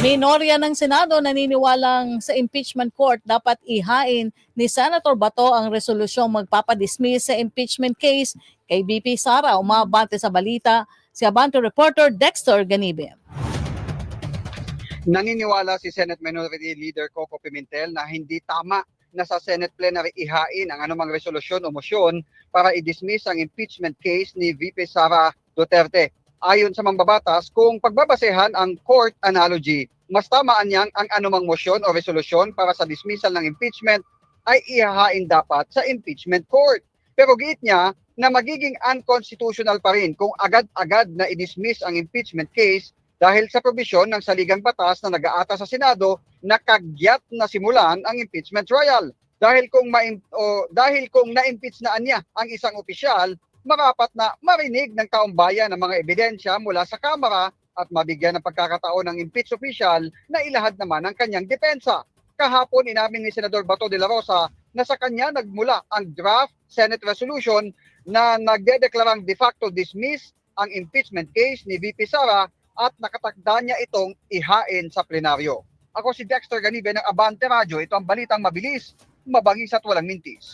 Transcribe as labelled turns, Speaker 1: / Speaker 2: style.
Speaker 1: Minorya ng Senado naniniwalang sa impeachment court dapat ihain ni Senator Bato ang resolusyong magpapadismiss sa impeachment case kay VP Sara. Umabante sa balita si Abante reporter Dexter Ganibe.
Speaker 2: Naniniwala si Senate Minority Leader Coco Pimentel na hindi tama na sa Senate plenary ihain ang anumang resolusyon o mosyon para i-dismiss ang impeachment case ni VP Sara Duterte. Ayon sa mambabatas, kung pagbabasehan ang court analogy, mas tamaan niyang ang anumang mosyon o resolusyon para sa dismissal ng impeachment ay ihahain dapat sa impeachment court. Pero giit niya na magiging unconstitutional pa rin kung agad-agad na i-dismiss ang impeachment case dahil sa probisyon ng saligang batas na nag-aata sa Senado na kagyat na simulan ang impeachment trial. Dahil kung na-impeach na niya ang isang opisyal, marapat na marinig ng taong bayan ang mga ebidensya mula sa Kamara at mabigyan ng pagkakataon ng impeached official na ilahad naman ang kanyang depensa. Kahapon inamin ni Senador Bato de la Rosa na sa kanya nagmula ang draft Senate resolution na nagdedeklarang de facto dismiss ang impeachment case ni VP Sara at nakatakda niya itong ihain sa plenaryo. Ako si Dexter Ganibe ng Abante Radio. Ito ang balitang mabilis, mabangis at walang mintis.